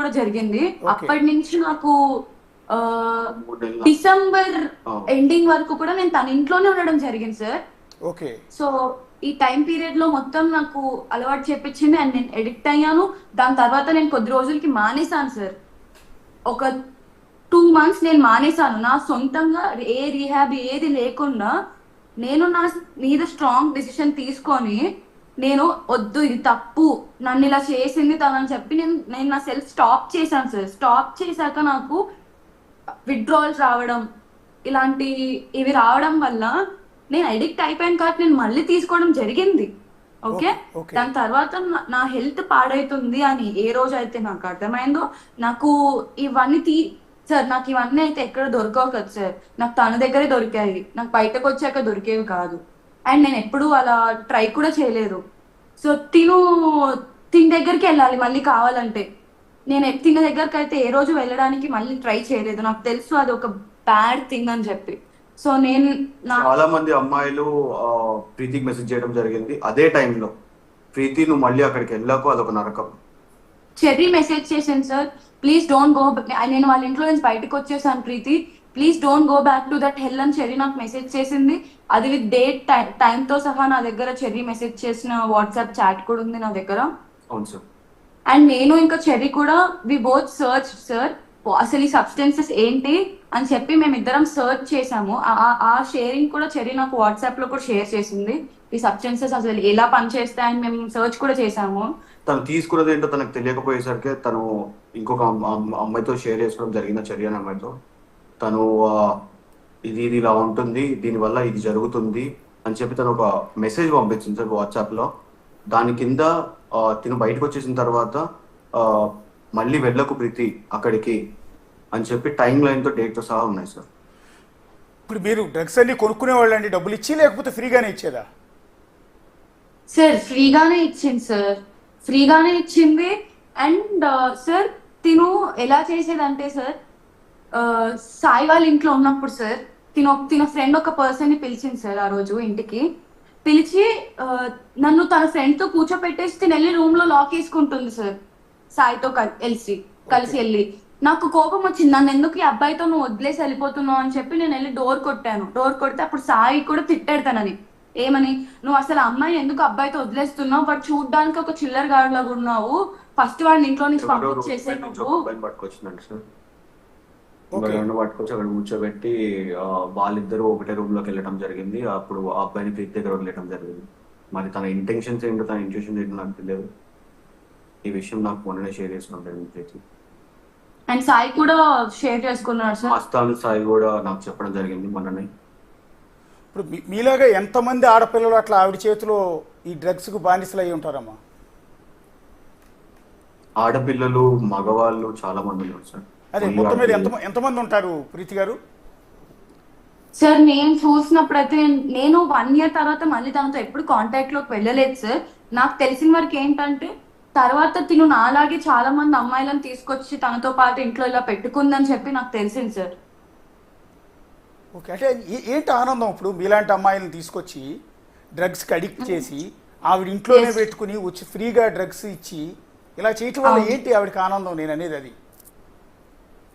కూడా జరిగింది. ఓకే. అప్పటి నుంచి నాకు మూడేళ్ళ డిసెంబర్ ఆ, ఎండింగ్ వరకు కూడా నేను తన ఇంట్లోనే ఉండడం జరిగింది సార్. ఓకే. సో ఈ టైం పీరియడ్ లో మొత్తం నాకు అలవాటు చేపించింది అండ్ నేను ఎడిక్ట్ అయ్యాను. దాని తర్వాత నేను కొద్ది రోజులకి మానేశాను సార్. ఒక 2 months నేను మానేశాను. నా సొంతంగా ఏ రీహాబ్ ఏది లేకుండా నేను నా మీద స్ట్రాంగ్ డిసిషన్ తీసుకొని నేను వద్దు ఇది తప్పు నన్ను ఇలా చేసింది తనని చెప్పి నేను నేను నా సెల్ఫ్ స్టాప్ చేశాను సార్. స్టాప్ చేశాక నాకు విత్డ్రాల్స్ రావడం ఇలాంటి ఇవి రావడం వల్ల నేను అడిక్ట్ అయిపోయాను కాబట్టి నేను మళ్ళీ తీసుకోవడం జరిగింది. Okay, okay. దాని తర్వాత నా హెల్త్ పాడైతుంది అని ఏ రోజు అయితే నాకు అర్థమైందో నాకు ఇవన్నీ సార్ నాకు ఇవన్నీ అయితే ఎక్కడ దొరకవు కదా సార్. నాకు తన దగ్గరే దొరికాయి, నాకు బయటకు వచ్చాక దొరికేవి కాదు. అండ్ నేను ఎప్పుడు అలా ట్రై కూడా చేయలేదు. సో తిన దగ్గరికి వెళ్ళాలి మళ్ళీ కావాలంటే. నేను తిన దగ్గరికి అయితే ఏ రోజు వెళ్ళడానికి మళ్ళీ ట్రై చేయలేదు. నాకు తెలుసు అది ఒక బ్యాడ్ థింగ్ అని చెప్పి. సో నేను చాలా మంది అమ్మాయిలు ప్రీతికి మెసేజ్ చేయడం జరిగింది. అదే టైంలో ప్రీతి నువ్వు మళ్ళీ అక్కడికి వెళ్ళాకు, అదొక నరకం. చెర్రీ మెసేజ్ చేశాను సార్, ప్లీజ్ డోంట్ గో. నేను వాళ్ళ ఇంట్లో నుంచి బయటకు వచ్చేసాను Preethi, please don't go back to that hell అని చెర్రీ నాకు మెసేజ్ చేసింది. అది విత్ డేట్ టైంతో సహా నా దగ్గర చెర్రీ మెసేజ్ చేసిన వాట్సాప్ చాట్ కూడా ఉంది నా దగ్గర. అవును సార్. అండ్ నేను ఇంకా చెర్రీ కూడా వి బోత్ సర్చ్ సార్ అసలు ఈ సబ్స్టెన్సెస్ ఏంటి అని చెప్పి మేమిద్దరం సర్చ్ చేసాము. ఆ షేరింగ్ కూడా చెర్రీ నాకు వాట్సాప్ లో కూడా షేర్ చేసింది. ఈ సబ్స్టెన్సెస్ అసలు ఎలా పనిచేస్తాయని మేము సర్చ్ కూడా చేసాము. తను తీసుకున్నది ఏంటో తనకు తెలియకపోయేసరికి తను ఇంకొక అమ్మాయితో షేర్ చేసుకోవడం జరిగిన చర్య అనే అమ్మాయితో తను ఇది ఇలా ఉంటుంది, దీనివల్ల ఇది జరుగుతుంది అని చెప్పి తను ఒక మెసేజ్ పంపించింది సార్ వాట్సాప్లో. దాని కింద తిను బయటకు వచ్చేసిన తర్వాత మళ్ళీ వెళ్ళకు ప్రీతి అక్కడికి అని చెప్పి టైం లైన్తో డేట్తో సహా ఉన్నాయి సార్. ఇప్పుడు మీరు డ్రగ్స్ అన్ని కొనుక్కునే వాళ్ళండి డబ్బులు ఇచ్చి, లేకపోతే ఫ్రీగానే ఇచ్చేదా? సార్ ఫ్రీగానే ఇచ్చింది సార్, ఫ్రీగానే ఇచ్చింది. అండ్ సార్ తిను ఎలా చేసేదంటే సార్ సాయి వాళ్ళ ఇంట్లో ఉన్నప్పుడు సార్ తిన ఫ్రెండ్ ఒక పర్సన్ ని పిలిచింది సార్ ఆ రోజు ఇంటికి. పిలిచి నన్ను తన ఫ్రెండ్ తో కూర్చోపెట్టేసి తిని వెళ్ళి రూమ్ లో లాక్ వేసుకుంటుంది సార్ సాయితో కలిసి వెళ్ళి. నాకు కోపం వచ్చింది, నన్ను ఎందుకు ఈ అబ్బాయితో నువ్వు వదిలేసి వెళ్ళిపోతున్నావు అని చెప్పి నేను వెళ్ళి డోర్ కొట్టాను. డోర్ కొడితే అప్పుడు సాయి కూడా తిట్టాడు తనని, ఏమని నువ్వు అసలు అమ్మాయిని ఎందుకు అబ్బాయితో వదిలేస్తున్నావు, వాడు చూడడానికి ఒక చిల్లర గాడిలాగా ఉన్నావు, ఫస్ట్ వాడిని ఇంట్లో నుంచి పంపించేసే నువ్వు. పట్టుకొచ్చిందండి సార్, పట్టుకొచ్చి అక్కడ కూర్చోబెట్టి వాళ్ళిద్దరూ ఒకటే రూమ్ లోకి వెళ్ళడం జరిగింది. అప్పుడు ఆ అబ్బాయిని ప్రీతి దగ్గర వదిలేయడం జరిగింది. మరి తన ఇంటెన్షన్స్ ఏంటో తన ఇంట్యూషన్స్ ఏంటో నాకు తెలియదు. ఈ విషయం నాకు మొన్ననే షేర్ చేసుకున్నాను ప్రీతి. అండ్ సాయి కూడా షేర్ చేసుకున్నాడు సార్. మస్తాను సాయి కూడా నాకు చెప్పడం జరిగింది మొన్ననే. ఇప్పుడు మీలాగా ఎంతమంది ఆడపిల్లలు అట్లా ఆవిడ చేతిలో ఈ డ్రగ్స్కు బానిసలు అయి ఉంటారమ్మా? ఆడపిల్లలు మగవాళ్ళు చాలా మంది ఉన్నారు సార్. అదే మొత్తం మీద ఎంతమంది ఉంటారు ప్రీతి గారు? సార్ నేను చూసినప్పుడైతే నేను 1 year తర్వాత మళ్ళీ తనతో ఎప్పుడు కాంటాక్ట్ లోకి వెళ్ళలేదు సార్. నాకు తెలిసిన వరకు ఏంటంటే తర్వాత తిను నాలాగే చాలా మంది అమ్మాయిలను తీసుకొచ్చి తనతో పాటు ఇంట్లో ఇలా పెట్టుకుందని చెప్పి నాకు తెలిసింది సార్. ఓకే, అంటే ఏంటి ఆనందం ఇప్పుడు మీలాంటి అమ్మాయిలను తీసుకొచ్చి డ్రగ్స్కి అడిక్ట్ చేసి ఆవిడ ఇంట్లోనే పెట్టుకుని వచ్చి ఫ్రీగా డ్రగ్స్ ఇచ్చి ఇలా చేయటం వల్ల ఏంటి ఆవిడకి ఆనందం? నేను అనేది అది.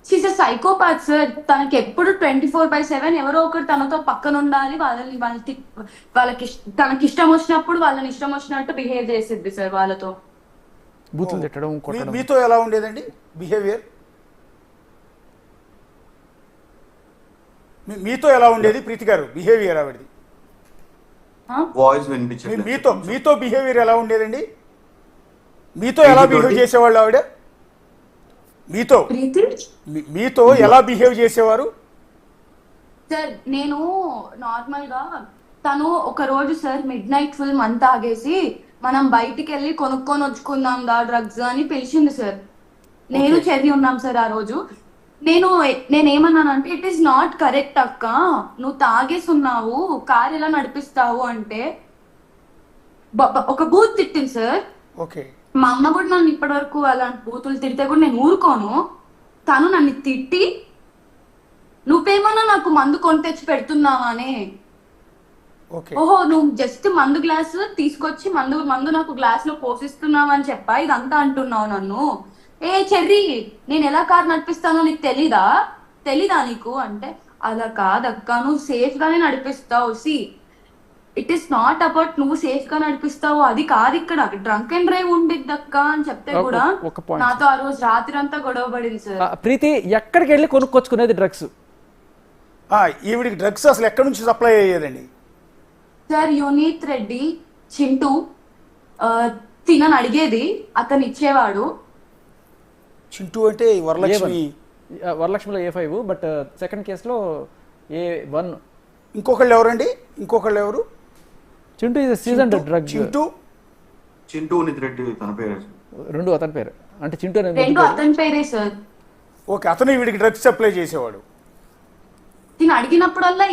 She's a psychopath sir. తనకి ఎప్పుడు 24/7 ఎవరో ఒకరు తనతో పక్కన ఉండాలి. వాళ్ళకి తనకి ఇష్టం వచ్చినప్పుడు వాళ్ళని ఇష్టం వచ్చినట్టు బిహేవ్ చేసిద్ది సార్ వాళ్ళతో. బూతులు తిట్టడం, కొట్టడం. మీతో ఎలా ఉండేదండి బిహేవియర్? మీతో ఎలా ఉండేది ప్రీతి గారు బిహేవియర్ ఆవిడది? వాయిస్ వినిపించలేదు. మీతో బిహేవియర్ ఎలా ఉండేదండి? మీతో ఎలా బిహేవ్ చేసేవాళ్ళు ఆవిడ? మీతో ఎలా బిహేవ్ చేసేవారు సార్? నేను నార్మల్ గా తను ఒక రోజు సార్ మిడ్-నైట్ ఫుల్ మంత్ ఆగేసి మనం బయటికి వెళ్ళి కొనుక్కొని వచ్చుకుందాం దా డ్రగ్స్ అని పిలిచింది సార్. నేను చెర్రీ ఉన్నాం సార్ ఆ రోజు. నేనేమన్నానంటే ఇట్ ఈస్ నాట్ కరెక్ట్ అక్క, నువ్వు తాగేసున్నావు, కార్ ఎలా నడిపిస్తావు అంటే ఒక బూత్ తిట్టింది సార్. ఓకే, మా అమ్మ కూడా నన్ను ఇప్పటి వరకు అలాంటి బూతులు తిడితే కూడా నేను ఊరుకోను. తను నన్ను తిట్టి నువ్వేమన్నా నాకు మందు కొని తెచ్చి పెడుతున్నావానే, ఓహో నువ్వు జస్ట్ మందు గ్లాస్ తీసుకొచ్చి మందు నాకు గ్లాస్ లో పోషిస్తున్నావు అని చెప్పా ఇదంతా అంటున్నావు నన్ను. ఏ చెర్రీ, నేను ఎలా కార్ నడిపిస్తానో నీకు తెలీదా నీకు అంటే, అలా కాదక్క, నువ్వు సేఫ్ గానే నడిపిస్తావు. ఇట్ ఈస్ నాట్ అబౌట్ నువ్వు సేఫ్ గా నడిపిస్తావు, అది కాదు ఇక్కడ, డ్రంక్ అండ్ డ్రైవ్ ఉండిద్దక్క అని చెప్తే కూడా ఒక point. నాతో ఆ రోజు రాత్రి అంతా గొడవ పడింది సార్. ప్రీతి ఎక్కడికి వెళ్ళి కొనుక్కొచ్చుకునేది డ్రగ్స్? ఈవిడికి డ్రగ్స్ అసలు ఎక్కడి నుంచి సప్లై అయ్యేదండి? సార్ యునీత్ రెడ్డి చింటూ తినని అడిగేది, అతను ఇచ్చేవాడు. చింటూ అంటే వరలక్ష్మి. వరలక్ష్మిలో A5, బట్ సెకండ్ కేసులో A1. ఇంకొకళ్ళు ఎవరండి? ఎవరు? Chintu is season drug. Chintu నిత్ రెడ్డి తన పేరు. రెండు అతని పేరు, అంటే చింటూ రెండు అతని పేరే సార్. ఓకే, అతను వీడికి డ్రగ్స్ సప్లై చేసేవాడు. తిని అడిగినప్పుడల్లా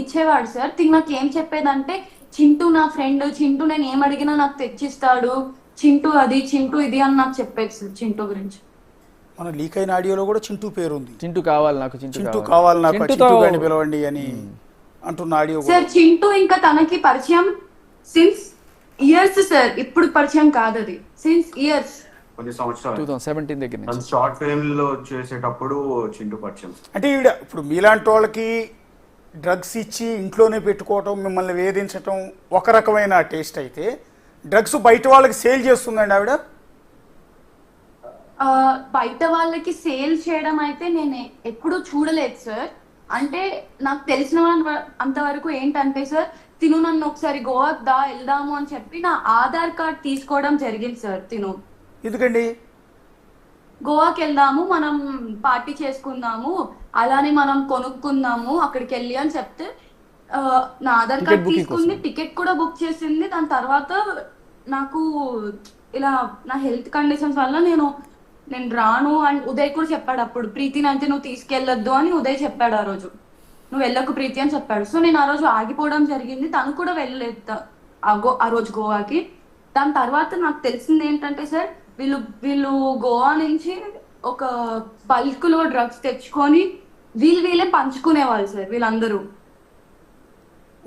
ఇచ్చేవాడు సార్. తిని నాకు ఏం చెప్పేదంటే, చింటూ నా ఫ్రెండ్, చింటూ నేను ఏం అడిగినా నాకు తెచ్చిస్తాడు, చింటూ అది చింటూ ఇది అని నాకు చెప్పేది సార్ చింటూ గురించి. మన లీక్ అయిన ఆడియోలో కూడా చింటూ పేరు ఉంది. చింటూ కావాలి నాకు, చింటూ కావాలి నాకు, చింటూ గాని పిలవండి అని అంటున్న ఆడియో సార్. చింటూ ఇంకా తనకి పరిచయం సిన్స్ ఇయర్స్ సార్, ఇప్పుడు పరిచయం కాదు, అది సిన్స్ ఇయర్స్, కొన్ని సంవత్సరాలు 2017 దగ్గర నుంచి. షార్ట్ ఫిల్మ్ లో చేసేటప్పుడు చింటూ పరిచయం. అంటే ఇప్పుడు మీలాంటి వాళ్ళకి డ్రగ్స్ ఇచ్చి ఇంట్లోనే పెట్టుకోవటం, మిమ్మల్ని వేధించటం ఒక రకమైన టేస్ట్ అయితే, డ్రగ్స్ బయట వాళ్ళకి సేల్ చేస్తుందండి ఆవిడ? బయట వాళ్ళకి సేల్ చేయడం అయితే నేను ఎప్పుడూ చూడలేదు సార్. అంటే నాకు తెలిసిన అంతవరకు ఏంటంటే సార్, తిను నన్ను ఒకసారి గోవాకి వెళ్దాము అని చెప్పి నా ఆధార్ కార్డ్ తీసుకోవడం జరిగింది సార్. తిను ఎందుకండి? గోవాకి వెళ్దాము, మనం పార్టీ చేసుకుందాము, అలానే మనం కొనుక్కుందాము అక్కడికి వెళ్ళి అని చెప్తే నా ఆధార్ కార్డ్ తీసుకుంది, టికెట్ కూడా బుక్ చేసింది. దాని తర్వాత నాకు ఇలా నా హెల్త్ కండిషన్స్ వల్ల నేను రాను అని ఉదయ్ కూడా చెప్పాడు. అప్పుడు ప్రీతిని అయితే నువ్వు తీసుకెళ్లొద్దు అని ఉదయ్ చెప్పాడు ఆ రోజు, నువ్వు వెళ్ళకు ప్రీతి అని చెప్పాడు. సో నేను ఆ రోజు ఆగిపోవడం జరిగింది, తను కూడా వెళ్ళలేదు ఆ రోజు గోవాకి. దాని తర్వాత నాకు తెలిసింది ఏంటంటే సార్, వీళ్ళు గోవా నుంచి ఒక బల్క్ లో డ్రగ్స్ తెచ్చుకొని వీళ్ళే పంచుకునేవాళ్ళు సార్ వీళ్ళందరూ.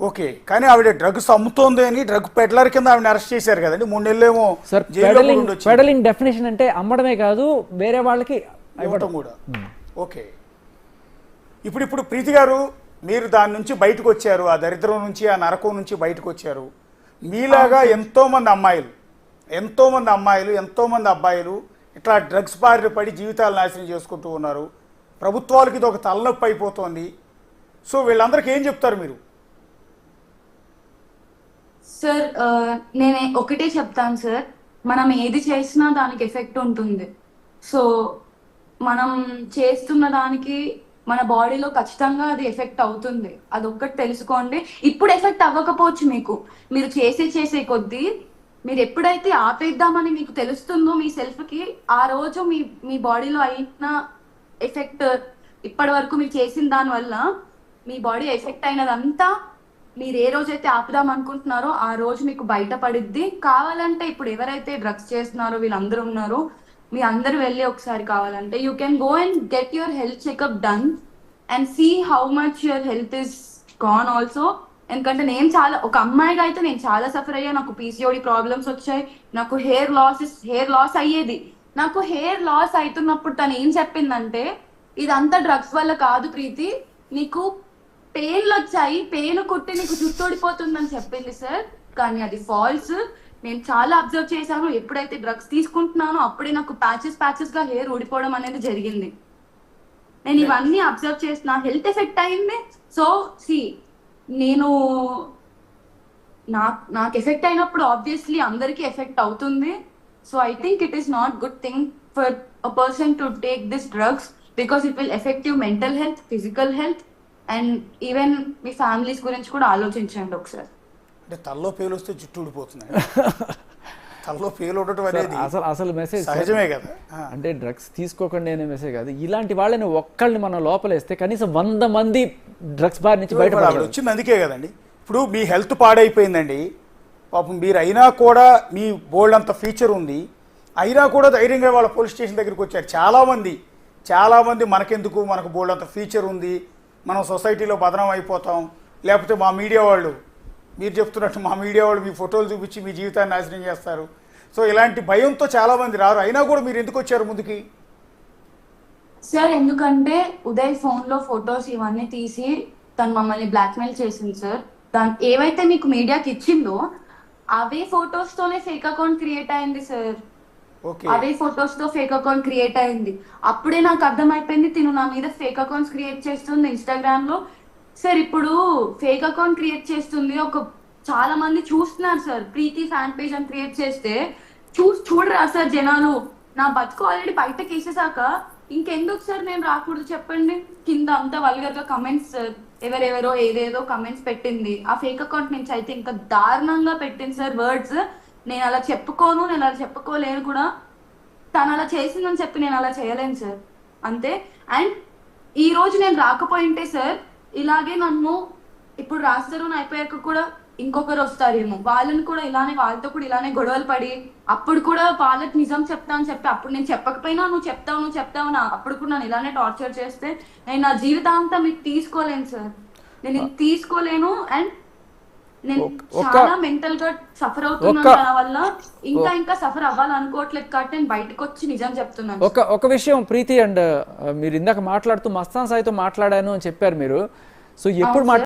ఓకే, కానీ ఆవిడ డ్రగ్స్ అమ్ముతోంది అని డ్రగ్ పెడ్లర్ కింద ఆవిడ అరెస్ట్ చేశారు కదండి, 3 నెలలేమో. సార్ పెడలింగ్ డెఫినేషన్ అంటే అమ్మడమే కాదు, వేరే వాళ్ళకి ఇవ్వటం కూడా. ఓకే, ఇప్పుడు ప్రీతి గారు, మీరు దాని నుంచి బయటకు వచ్చారు, ఆ దరిద్రం నుంచి, ఆ నరకం నుంచి బయటకు వచ్చారు. మీలాగా ఎంతోమంది అమ్మాయిలు, ఎంతోమంది అబ్బాయిలు ఇట్లా డ్రగ్స్ బారిన పడి జీవితాలు నాశనం చేసుకుంటూ ఉన్నారు. ప్రభుత్వాలకు ఇది ఒక తలనొప్పి అయిపోతుంది. సో వీళ్ళందరికీ ఏం చెప్తారు మీరు? సార్ నేను ఒకటే చెప్తాను సార్, మనం ఏది చేసినా దానికి ఎఫెక్ట్ ఉంటుంది. సో మనం చేస్తున్న దానికి మన బాడీలో ఖచ్చితంగా అది ఎఫెక్ట్ అవుతుంది, అదొక్కటి తెలుసుకోండి. ఇప్పుడు ఎఫెక్ట్ అవ్వకపోవచ్చు మీకు, మీరు చేసే కొద్దీ మీరు ఎప్పుడైతే ఆపేద్దామని మీకు తెలుస్తుందో మీ సెల్ఫ్కి, ఆ రోజు మీ బాడీలో అయిన ఎఫెక్ట్, ఇప్పటి వరకు మీరు చేసిన దానివల్ల మీ బాడీ ఎఫెక్ట్ అయినదంతా మీరు ఏ రోజైతే ఆపుదాం అనుకుంటున్నారో ఆ రోజు మీకు బయటపడిద్ది. కావాలంటే ఇప్పుడు ఎవరైతే డ్రగ్స్ చేస్తున్నారో వీళ్ళందరూ ఉన్నారో, మీ అందరూ వెళ్ళి ఒకసారి కావాలంటే you can go and get your health checkup done and see how much your health is gone also. ఎందుకంటే నేను ఒక అమ్మాయిగా అయితే నేను చాలా సఫర్ అయ్యా. నాకు PCOD ప్రాబ్లమ్స్ వచ్చాయి, నాకు హెయిర్ లాస్ అయ్యేది. నాకు హెయిర్ లాస్ అవుతున్నప్పుడు తను ఏం చెప్పిందంటే, ఇదంతా డ్రగ్స్ వల్ల కాదు ప్రీతి, నీకు పెయిన్లు వచ్చాయి, పెయిన్ కొట్టి నీకు జుట్టు ఊడిపోతుందని చెప్పింది సార్. కానీ అది ఫాల్స్. నేను చాలా అబ్జర్వ్ చేశాను, ఎప్పుడైతే డ్రగ్స్ తీసుకుంటున్నానో అప్పుడే నాకు ప్యాచెస్ గా హెయిర్ ఊడిపోవడం అనేది జరిగింది. నేను ఇవన్నీ అబ్జర్వ్ చేసిన, హెల్త్ ఎఫెక్ట్ అయింది. సో నేను నాకు ఎఫెక్ట్ అయినప్పుడు ఆబ్వియస్లీ అందరికీ ఎఫెక్ట్ అవుతుంది. So I think it is not good thing for a person to take this drugs, because it will effect your mental health, physical health, and even me families గురించి కూడా ఆలోచించండి ఒకసారి. అంటే తల్లో పేలు వస్తే జుట్టు ఊడిపోతుంది, తల్లో పేలు ఉండటం అనేది అసలు మెసేజ్ సహజమే కదా. అంటే డ్రగ్స్ తీసుకోకండి అనే మెసేజ్ కాదు, ఇలాంటి వాళ్ళని ఒక్కళ్ళని మనం లోపలేస్తే కనీసం 100 మంది డ్రగ్స్ బారి నుంచి బయటపడాలి. వచ్చింది అందుకే కదండి. ఇప్పుడు మీ హెల్త్ పాడైపోయిందండి పాపం, మీరు అయినా కూడా మీ బోల్డ్ అంత ఫీచర్ ఉంది, అయినా కూడా ధైర్యంగా వాళ్ళ పోలీస్ స్టేషన్ దగ్గరికి వచ్చారు. చాలామంది మనకెందుకు, మనకు బోల్డ్ అంత ఫీచర్ ఉంది, మనం సొసైటీలో బదనం అయిపోతాం, లేకపోతే మా మీడియా వాళ్ళు, మీరు చెప్తున్నట్టు మా మీడియా వాళ్ళు మీ ఫోటోలు చూపించి మీ జీవితాన్ని నాశనం చేస్తారు. సో ఇలాంటి భయంతో చాలా మంది రారు, అయినా కూడా మీరు ఎందుకు వచ్చారు ముందుకి? సార్ ఎందుకంటే ఉదయ్ ఫోన్ లో ఫొటోస్ ఇవన్నీ తీసి తను మమ్మల్ని బ్లాక్మెయిల్ చేసింది సార్. ఏవైతే మీకు మీడియాకి ఇచ్చిందో అవే ఫొటోస్ తోనే ఫేక్ అకౌంట్ క్రియేట్ అయింది సార్. ఓకే, అవే ఫొటోస్ తో ఫేక్ అకౌంట్ క్రియేట్ అయింది. అప్పుడే నాకు అర్థమైపోయింది తిను నా మీద ఫేక్ అకౌంట్స్ క్రియేట్ చేస్తుంది ఇన్స్టాగ్రామ్ లో. సార్ ఇప్పుడు ఫేక్ అకౌంట్ క్రియేట్ చేస్తుంది, చాలా మంది చూస్తున్నారు సార్. ప్రీతి ఫ్యాన్ పేజ్ అని క్రియేట్ చేస్తే చూడరా సార్ జనాలు. నా బతుకు ఆల్రెడీ బయటకి వేసేసాక ఇంకెందుకు సార్ నేను రాకూడదు చెప్పండి. కింద అంతా వల్గర్ గా కమెంట్స్ సార్, ఎవరెవరో ఏదేదో కమెంట్స్ పెట్టింది. ఆ ఫేక్ అకౌంట్ నుంచి అయితే ఇంకా దారుణంగా పెట్టింది సార్ వర్డ్స్. నేను అలా చెప్పుకోను, నేను అలా చెప్పుకోలేను కూడా. తను అలా చేసిందని చెప్పి నేను అలా చేయలేను సార్, అంతే. అండ్ ఈ రోజు నేను రాకపోయింటే సార్ ఇలాగే నన్ను ఇప్పుడు రాస్తారు అయిపోయాక కూడా ఇంకొకరు వస్తారేమో, వాళ్ళని కూడా ఇలానే, వాళ్ళతో కూడా ఇలానే గొడవలు పడి అప్పుడు కూడా వాళ్ళకి నిజం చెప్తా అని చెప్పి అప్పుడు నేను చెప్పకపోయినా నువ్వు చెప్తావు అప్పుడు కూడా నన్ను ఇలానే టార్చర్ చేస్తే నేను నా జీవితాంతం మీకు తీసుకోలేను సార్. నేను ఇది తీసుకోలేను. అండ్ నేను చాలా మెంటల్ గా సఫర్ అవుతున్నాను దాని వల్ల. ఇంకా సఫర్ అవ్వాలనుకోవట్లేదు కాబట్టి నేను బయటకు వచ్చి నిజం చెప్తున్నాను. ఒక విషయం ప్రీతి, అండ్ మీరు ఇందాక మాట్లాడుతూ మస్తాన్ సాయితో మాట్లాడాను అని చెప్పారు మీరు. సో ఎప్పుడు